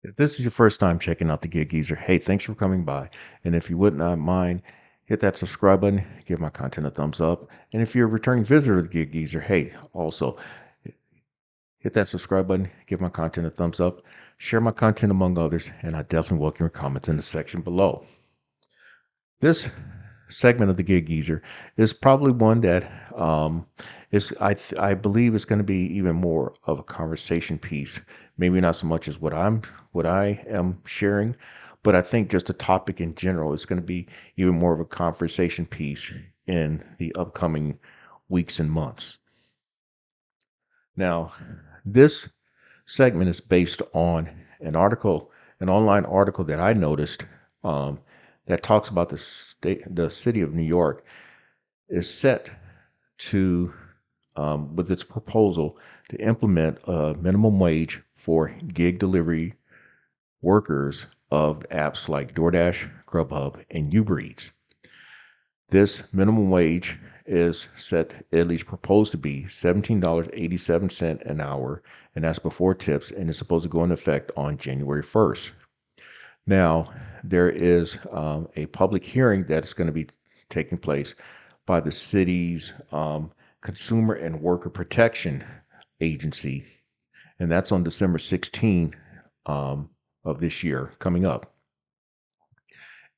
If this is your first time checking out the Gig Geezer, hey, thanks for coming by. And if you would not mind, hit that subscribe button, give my content a thumbs up. And if you're a returning visitor to the Gig Geezer, hey, also hit that subscribe button, give my content a thumbs up, share my content among others, and I definitely welcome your comments in the section below. This segment of the Gig Geezer is probably one that I believe is going to be even more of a conversation piece. Maybe not so much as what I am sharing, but I think just a topic in general is going to be even more of a conversation piece in the upcoming weeks and months. Now, this segment is based on an online article that I noticed that talks about the city of New York is set to, with its proposal to implement a minimum wage for gig delivery workers of apps like DoorDash, GrubHub, and UberEats. This minimum wage is set, at least proposed to be $17.87 an hour, and that's before tips, and it's supposed to go into effect on January 1st. Now, there is a public hearing that's going to be taking place by the city's Consumer and Worker Protection Agency, and that's on December 16 of this year, coming up.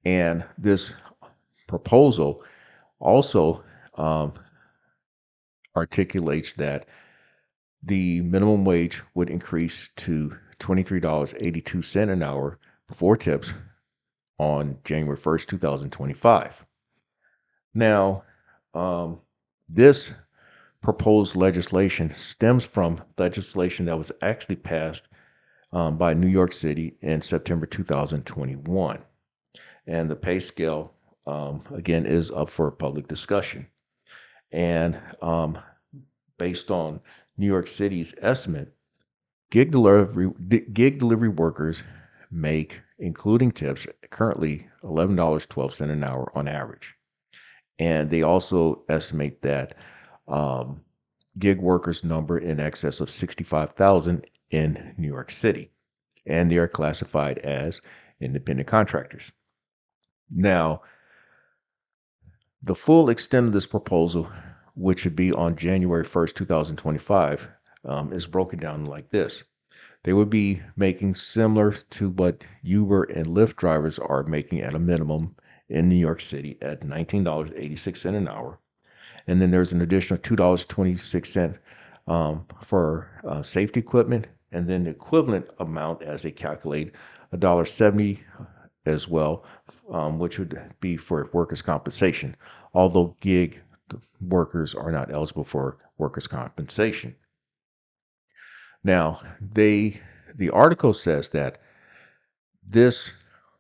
And this proposal also articulates that the minimum wage would increase to $23.82 an hour before tips on January 1st, 2025. Now, this proposed legislation stems from legislation that was actually passed by New York City in September 2021. And the pay scale, again, is up for public discussion. And based on New York City's estimate, gig delivery workers make, including tips, currently $11.12 an hour on average. And they also estimate that gig workers number in excess of 65,000 in New York City, and they are classified as independent contractors. Now, the full extent of this proposal, which would be on January 1st, 2025, is broken down like this. They would be making similar to what Uber and Lyft drivers are making at a minimum in New York City at $19.86 an hour. And then there's an additional $2.26 for safety equipment, and then the equivalent amount as they calculate $1.70 as well, which would be for workers' compensation, although gig workers are not eligible for workers' compensation. Now, the article says that this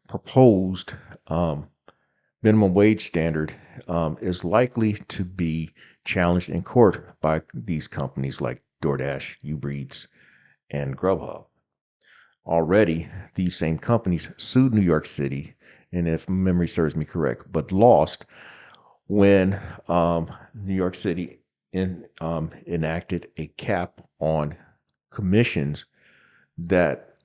proposed minimum wage standard is likely to be challenged in court by these companies like DoorDash, UberEats, and GrubHub. Already, these same companies sued New York City, and if memory serves me correct, but lost when New York City enacted a cap on commissions that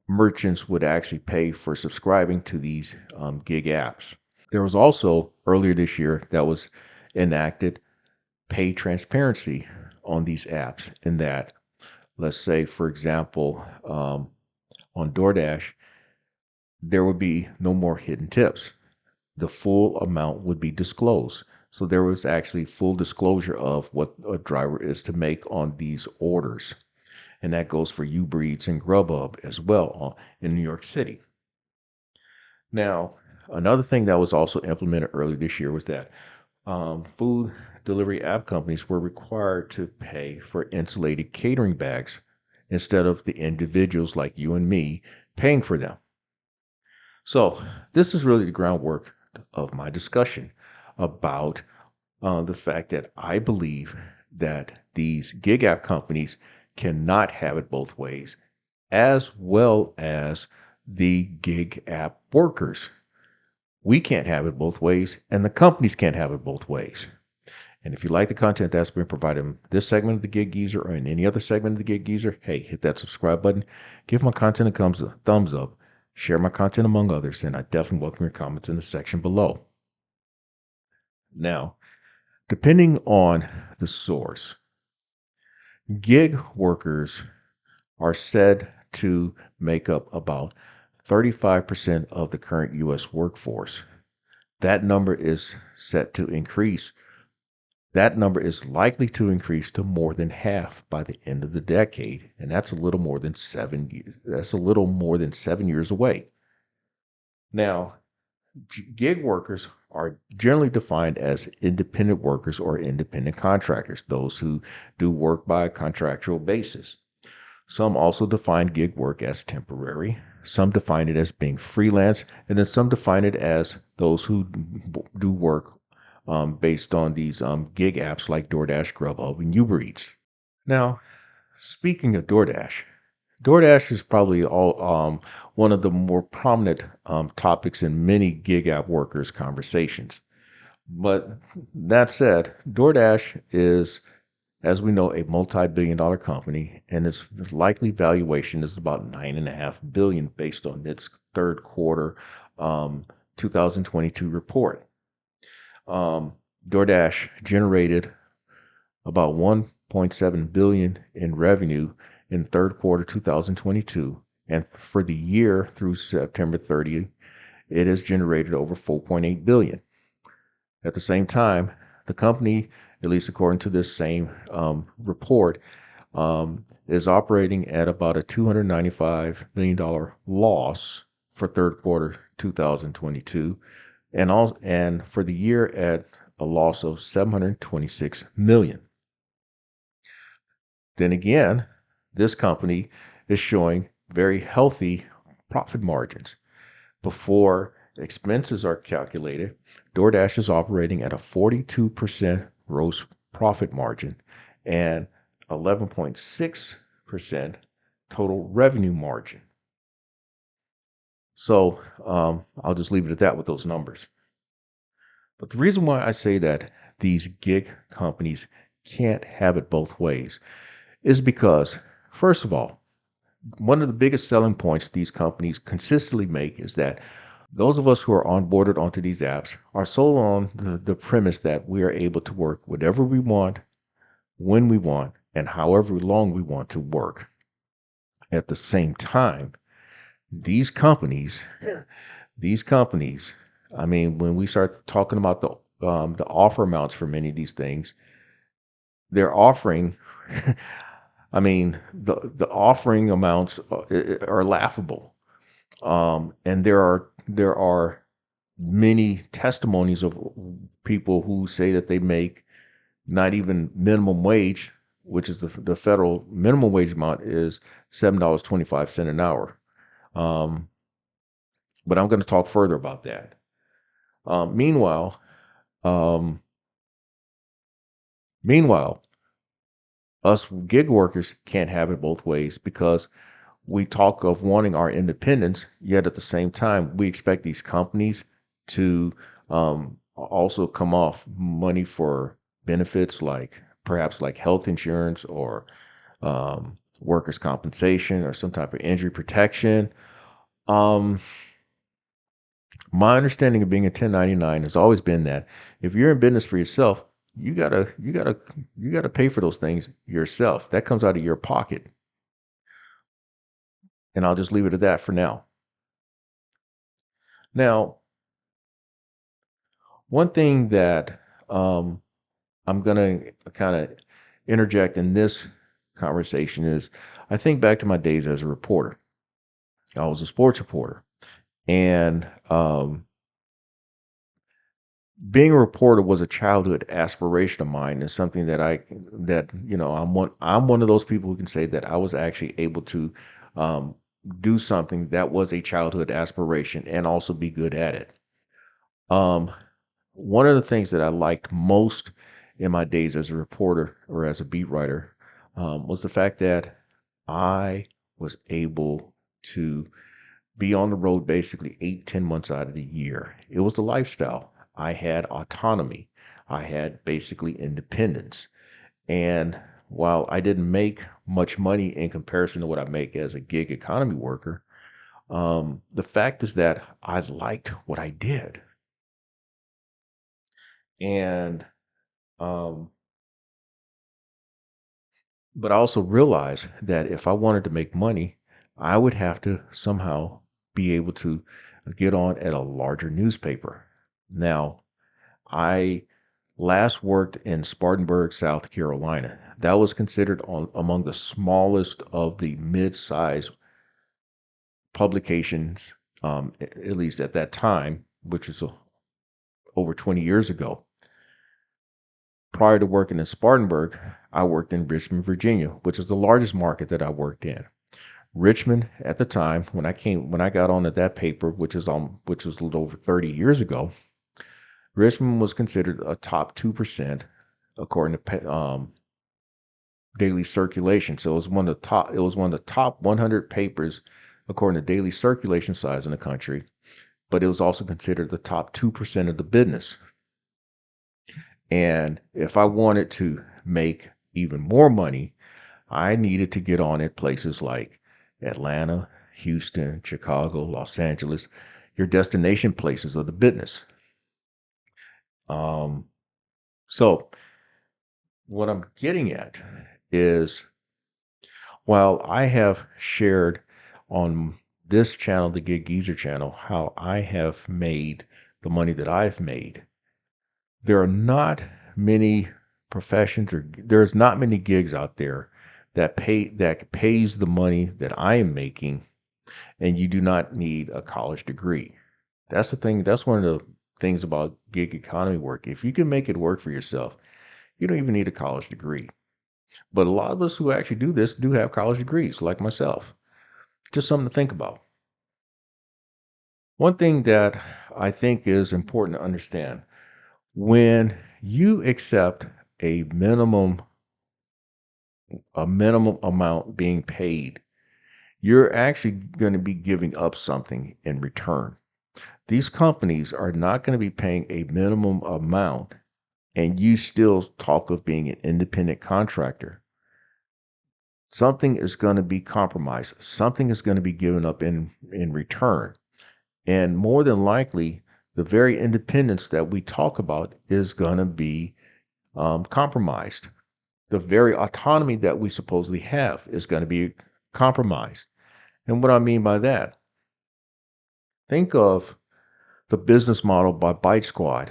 merchants would actually pay for subscribing to these gig apps. There was also earlier this year that was enacted pay transparency on these apps, in that, let's say, for example, on DoorDash, there would be no more hidden tips. The full amount would be disclosed. So there was actually full disclosure of what a driver is to make on these orders. And that goes for UberEats and GrubHub as well in New York City. Now, another thing that was also implemented early this year was that food delivery app companies were required to pay for insulated catering bags instead of the individuals like you and me paying for them. So this is really the groundwork of my discussion about the fact that I believe that these gig app companies cannot have it both ways, as well as the gig app workers. We can't have it both ways, and the companies can't have it both ways. And if you like the content that's been provided in this segment of the Gig Geezer or in any other segment of the Gig Geezer, hey, hit that subscribe button, give my content a thumbs up, share my content among others, and I definitely welcome your comments in the section below. Now, depending on the source, gig workers are said to make up about 35% of the current U.S. workforce. That number is set to increase. That number is likely to increase to more than half by the end of the decade, and that's a little more than 7 years. That's a little more than 7 years away. Now, gig workers are generally defined as independent workers or independent contractors, those who do work by a contractual basis. Some also define gig work as temporary. Some define it as being freelance, and then some define it as those who do work based on these gig apps like DoorDash, GrubHub, and UberEats. Now, speaking of DoorDash, DoorDash is probably one of the more prominent topics in many gig app workers' conversations. But that said, DoorDash is, as we know, a multi-billion-dollar company, and its likely valuation is about $9.5 billion based on its third quarter 2022 report. DoorDash generated about $1.7 billion in revenue in third quarter 2022, and for the year through September 30th, it has generated over $4.8 billion. At the same time, the company, at least according to this same report, is operating at about a $295 million loss for third quarter 2022, and for the year at a loss of $726 million. Then again, this company is showing very healthy profit margins. Before expenses are calculated, DoorDash is operating at a 42% gross profit margin and 11.6% total revenue margin. So I'll just leave it at that with those numbers. But the reason why I say that these gig companies can't have it both ways is because, first of all, one of the biggest selling points these companies consistently make is that those of us who are onboarded onto these apps are sold on the premise that we are able to work whatever we want, when we want, and however long we want to work. At the same time, these companies, I mean, when we start talking about the offer amounts for many of these things, they're offering, I mean, the offering amounts are laughable. And there are many testimonies of people who say that they make not even minimum wage, which is the federal minimum wage amount is $7.25 an hour. But I'm going to talk further about that. Meanwhile, us gig workers can't have it both ways because we talk of wanting our independence, yet at the same time, we expect these companies to also come off money for benefits perhaps like health insurance or workers' compensation or some type of injury protection. My understanding of being a 1099 has always been that if you're in business for yourself, you gotta pay for those things yourself. That comes out of your pocket. And I'll just leave it at that for now. Now, one thing that I'm going to kind of interject in this conversation is I think back to my days as a reporter. I was a sports reporter. And being a reporter was a childhood aspiration of mine, and something that I'm one of those people who can say that I was actually able to do something that was a childhood aspiration and also be good at it. One of the things that I liked most in my days as a reporter or as a beat writer was the fact that I was able to be on the road basically 8-10 months out of the year. It was a lifestyle. I had autonomy. I had basically independence. And while I didn't make much money in comparison to what I make as a gig economy worker, the fact is that I liked what I did. And, um, but I also realized that if I wanted to make money, I would have to somehow be able to get on at a larger newspaper. Now, I last worked in Spartanburg, South Carolina. That was considered among the smallest of the mid-sized publications, at least at that time, which is over 20 years ago. Prior to working in Spartanburg, I worked in Richmond, Virginia, which is the largest market that I worked in. Richmond at the time, when I got on at that paper, which was a little over 30 years ago, Richmond was considered a top 2% according to daily circulation. So it was one of the top 100 papers according to daily circulation size in the country, but it was also considered the top 2% of the business. And if I wanted to make even more money, I needed to get on at places like Atlanta, Houston, Chicago, Los Angeles, your destination places of the business. Um, so what I'm getting at is, while I have shared on this channel, the Gig Geezer channel, how I have made the money that I've made, there are not many professions, or there's not many gigs out there that pays the money that I am making, and you do not need a college degree. That's the thing. That's one of the things about gig economy work. If you can make it work for yourself, you don't even need a college degree. But a lot of us who actually do this do have college degrees, like myself. Just something to think about. One thing that I think is important to understand: when you accept a minimum amount being paid, you're actually going to be giving up something in return. These companies are not going to be paying a minimum amount, and you still talk of being an independent contractor. Something is going to be compromised. Something is going to be given up in return. And more than likely, the very independence that we talk about is going to be compromised. The very autonomy that we supposedly have is going to be compromised. And what I mean by that, think of the business model by Bite Squad.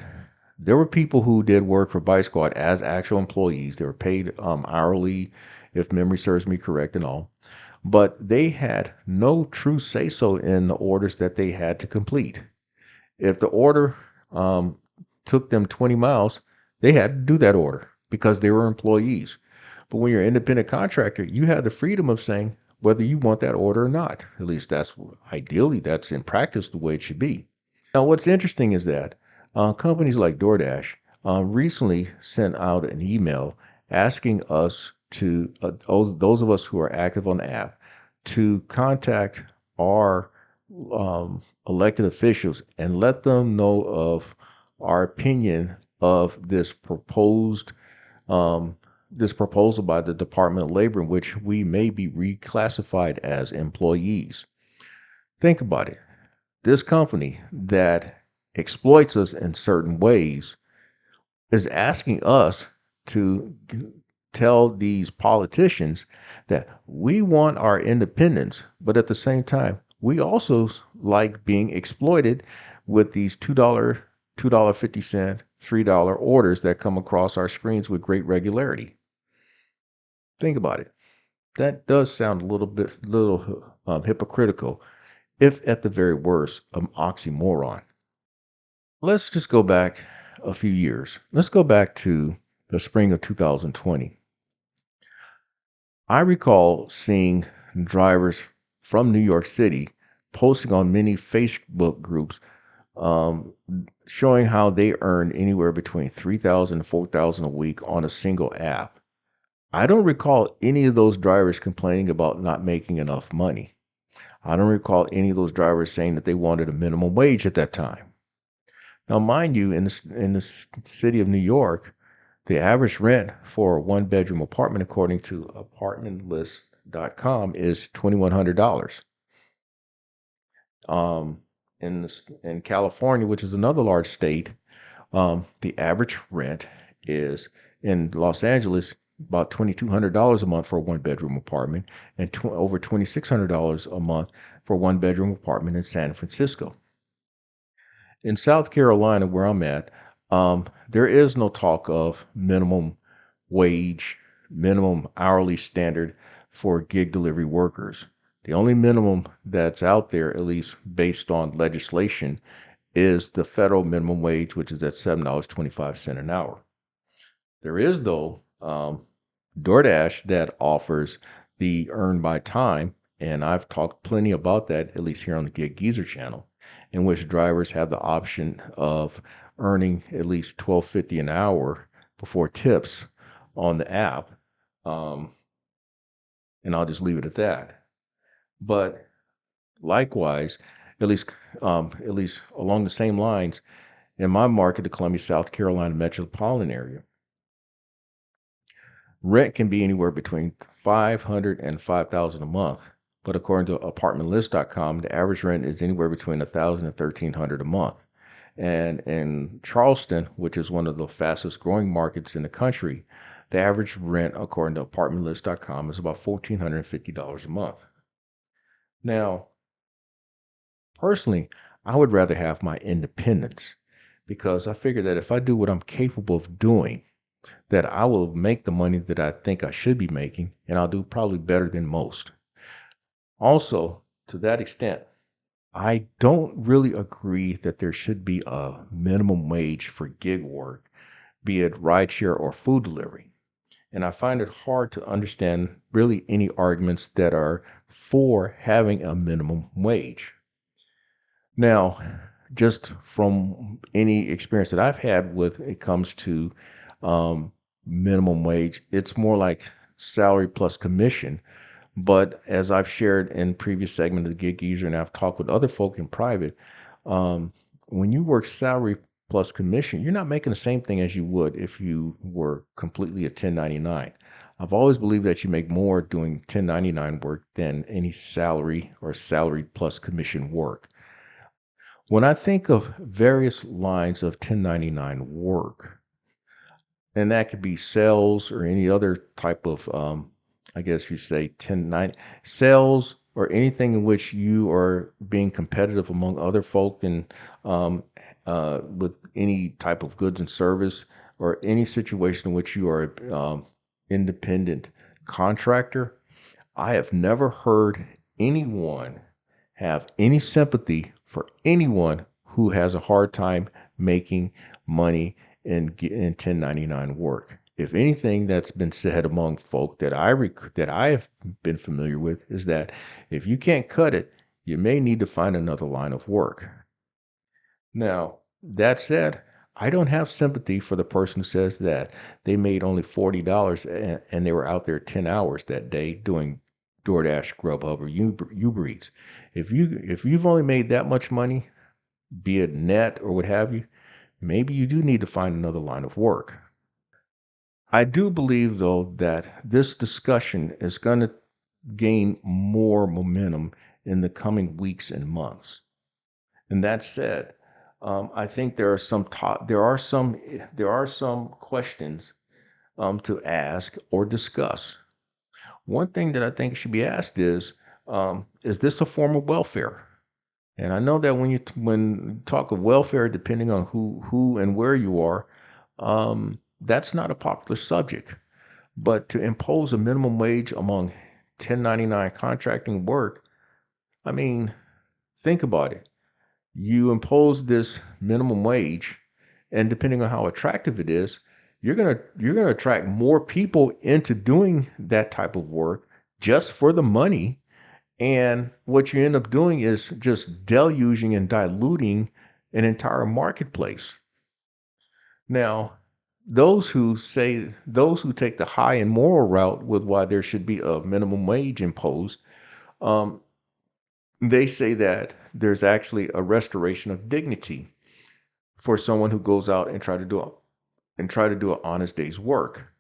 There were people who did work for Bite Squad as actual employees. They were paid hourly, if memory serves me correct and all. But they had no true say-so in the orders that they had to complete. If the order took them 20 miles, they had to do that order because they were employees. But when you're an independent contractor, you have the freedom of saying whether you want that order or not. At least ideally, that's in practice the way it should be. Now, what's interesting is that companies like DoorDash recently sent out an email asking us to, those of us who are active on the app, to contact our elected officials and let them know of our opinion of this proposal by the Department of Labor, in which we may be reclassified as employees. Think about it. This company that exploits us in certain ways is asking us to tell these politicians that we want our independence, but at the same time, we also like being exploited with these $2, $2.50, $3 orders that come across our screens with great regularity. Think about it. That does sound a little hypocritical, if at the very worst, an oxymoron. Let's just go back a few years. Let's go back to the spring of 2020. I recall seeing drivers from New York City posting on many Facebook groups showing how they earned anywhere between $3,000 and $4,000 a week on a single app. I don't recall any of those drivers complaining about not making enough money. I don't recall any of those drivers saying that they wanted a minimum wage at that time. Now, mind you, in the city of New York, the average rent for a one-bedroom apartment, according to apartmentlist.com, is $2,100. In California, which is another large state, the average rent is in Los Angeles about $2,200 a month for a one-bedroom apartment, and over $2,600 a month for a one-bedroom apartment in San Francisco. In South Carolina, where I'm at, there is no talk of minimum wage, minimum hourly standard for gig delivery workers. The only minimum that's out there, at least based on legislation, is the federal minimum wage, which is at $7.25 an hour. There is, though, DoorDash that offers the earn by time, and I've talked plenty about that, at least here on the Gig Geezer channel, in which drivers have the option of earning at least $12.50 an hour before tips on the app. And I'll just leave it at that. But likewise, at least along the same lines, in my market, the Columbia, South Carolina metropolitan area, rent can be anywhere between $500 and $5,000 a month. But according to apartmentlist.com, the average rent is anywhere between $1,000 and $1,300 a month. And in Charleston, which is one of the fastest growing markets in the country, the average rent, according to apartmentlist.com, is about $1,450 a month. Now, personally, I would rather have my independence, because I figure that if I do what I'm capable of doing, that I will make the money that I think I should be making, and I'll do probably better than most. Also, to that extent, I don't really agree that there should be a minimum wage for gig work, be it rideshare or food delivery. And I find it hard to understand really any arguments that are for having a minimum wage. Now, just from any experience that I've had with it comes to minimum wage, it's more like salary plus commission. But as I've shared in previous segment of the Gig Geezer, and I've talked with other folk in private, when you work salary plus commission, you're not making the same thing as you would if you were completely a 1099. I've always believed that you make more doing 1099 work than any salary or salary plus commission work. When I think of various lines of 1099 work, and that could be sales or any other type of, I guess you say 1099 sales, or anything in which you are being competitive among other folk and with any type of goods and service, or any situation in which you are independent contractor. I have never heard anyone have any sympathy for anyone who has a hard time making money in 1099 work. If anything that's been said among folk that I have been familiar with is that if you can't cut it, you may need to find another line of work. Now, that said, I don't have sympathy for the person who says that they made only $40 and they were out there 10 hours that day doing DoorDash, GrubHub, or UberEats. If you've only made that much money, be it net or what have you, maybe you do need to find another line of work. I do believe, though, that this discussion is going to gain more momentum in the coming weeks and months. And that said, I think there are some questions to ask or discuss. One thing that I think should be asked is this a form of welfare? And I know that when you talk of welfare, depending on who and where you are, that's not a popular subject. But to impose a minimum wage among 1099 contracting work, I mean, think about it. You impose this minimum wage, and depending on how attractive it is, you're gonna attract more people into doing that type of work just for the money. And what you end up doing is just deluging and diluting an entire marketplace. Now, those who take the high and moral route with why there should be a minimum wage imposed, they say that there's actually a restoration of dignity for someone who goes out and try to do an honest day's work.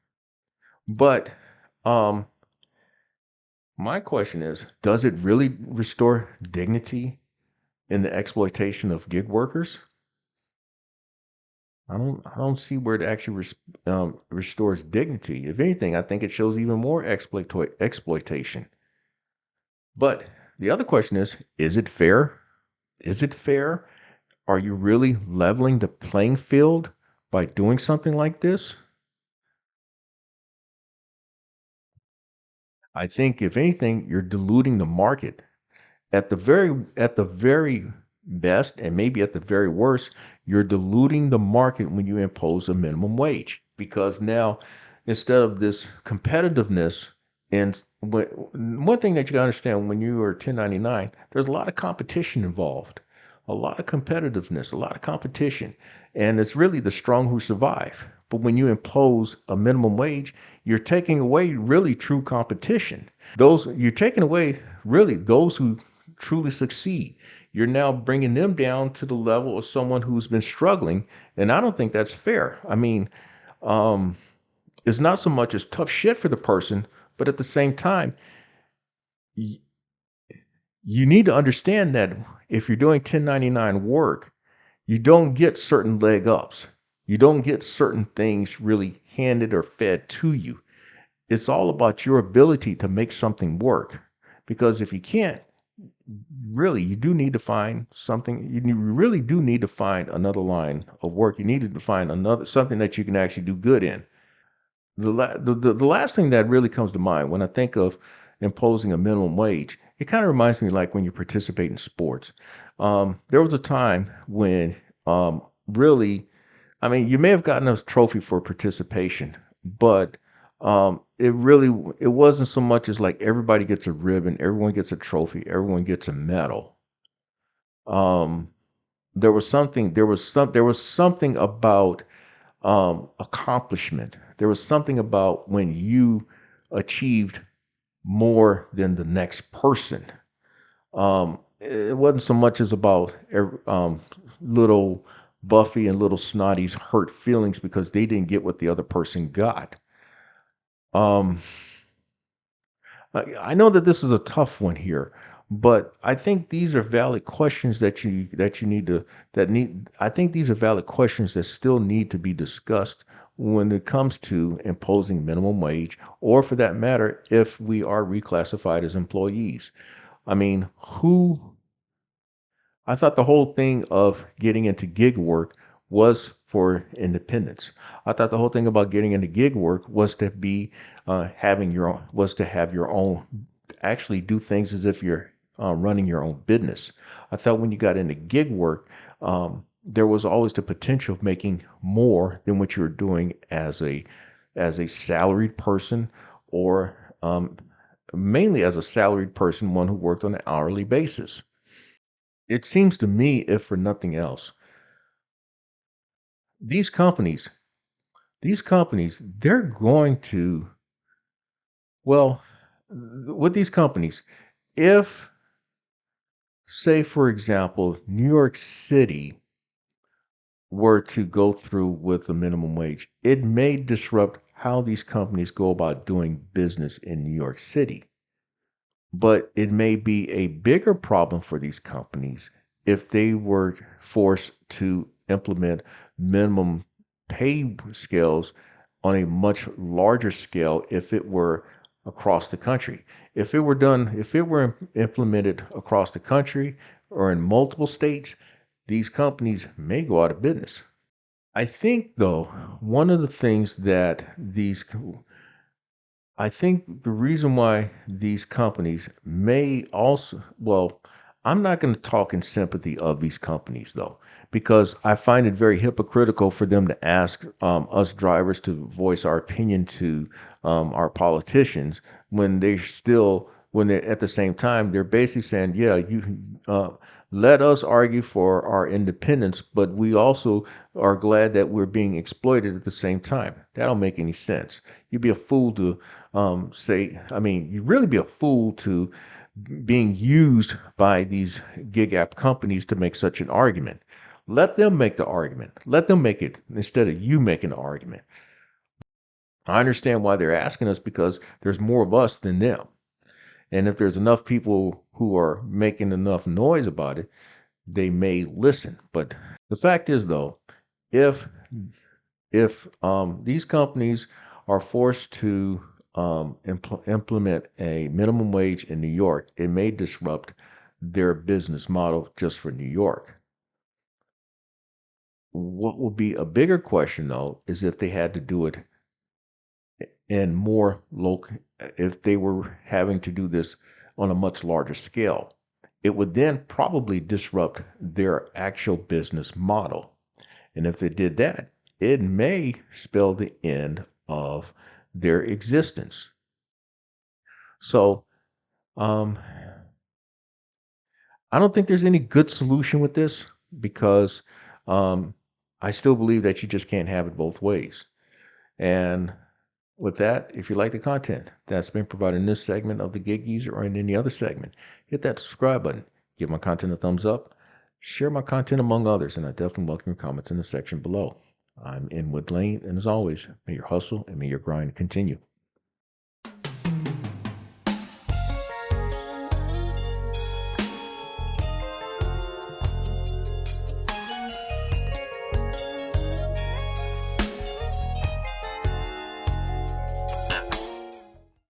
But um, my question is, does it really restore dignity in the exploitation of gig workers? I don't see where it actually restores dignity. If anything, I think it shows even more exploitation. But the other question is it fair? Is it fair? Are you really leveling the playing field by doing something like this? I think if anything, you're diluting the market. At the very best, and maybe at the very worst, you're diluting the market when you impose a minimum wage, because now instead of this competitiveness, and one thing that you gotta understand, when you are 1099, there's a lot of competition involved, a lot of competitiveness, a lot of competition, and it's really the strong who survive. But when you impose a minimum wage, you're taking away really true competition. Those you're taking away really those who truly succeed. You're now bringing them down to the level of someone who's been struggling, and I don't think that's fair. I mean, um, it's not so much as tough shit for the person, but at the same time, y- you need to understand that if you're doing 1099 work, you don't get certain leg ups. You don't get certain things really handed or fed to you. It's all about your ability to make something work. Because if you can't, really, you do need to find something. Really do need to find another line of work. You need to find another something that you can actually do good in. The last thing that really comes to mind when I think of imposing a minimum wage, it kind of reminds me like when you participate in sports. There was a time when really, I mean, you may have gotten a trophy for participation, but it wasn't so much as like everybody gets a ribbon, everyone gets a trophy, everyone gets a medal. Um, there was something about accomplishment. There was something about when you achieved more than the next person. It wasn't so much as about little Buffy and little Snotty's hurt feelings because they didn't get what the other person got. Um, I know that this is a tough one here, but I think these are valid questions that you need to that need. I think these are valid questions that still need to be discussed when it comes to imposing minimum wage, or for that matter, if we are reclassified as employees. I mean, who I thought the whole thing of getting into gig work was for independence. I thought the whole thing about getting into gig work was to be having your own, was to have your own, actually do things as if you're running your own business. I thought when you got into gig work, there was always the potential of making more than what you were doing as a salaried person, or mainly as a salaried person, one who worked on an hourly basis. It seems to me, if for nothing else, these companies, they're going to, well, with these companies, if, say, for example, New York City were to go through with the minimum wage, it may disrupt how these companies go about doing business in New York City. But it may be a bigger problem for these companies if they were forced to implement minimum pay scales on a much larger scale if it were across the country. If it were implemented across the country or in multiple states, these companies may go out of business. I think, though, one of the things that I think the reason why these companies may also, well, I'm not going to talk in sympathy of these companies though, because I find it very hypocritical for them to ask us drivers to voice our opinion to our politicians when when they're at the same time, they're basically saying, yeah, you let us argue for our independence, but we also are glad that we're being exploited at the same time. That don't make any sense. You'd be a fool to I mean, you'd really be a fool to being used by these gig app companies to make such an argument. Let them make the argument. Let them make it instead of you making the argument. I understand why they're asking us, because there's more of us than them. And if there's enough people who are making enough noise about it, they may listen. But the fact is, though, if these companies are forced to implement a minimum wage in New York, it may disrupt their business model just for New York. What will be a bigger question, though, is if they had to do it in more local, if they were having to do this on a much larger scale. It would then probably disrupt their actual business model. And if it did that, it may spell the end of their existence. So, I don't think there's any good solution with this, because I still believe that you just can't have it both ways. And with that, if you like the content that's been provided in this segment of the Gig Geezer or in any other segment, hit that subscribe button, give my content a thumbs up, share my content among others, and I definitely welcome your comments in the section below. I'm Inwood Lane, and as always, may your hustle and may your grind continue.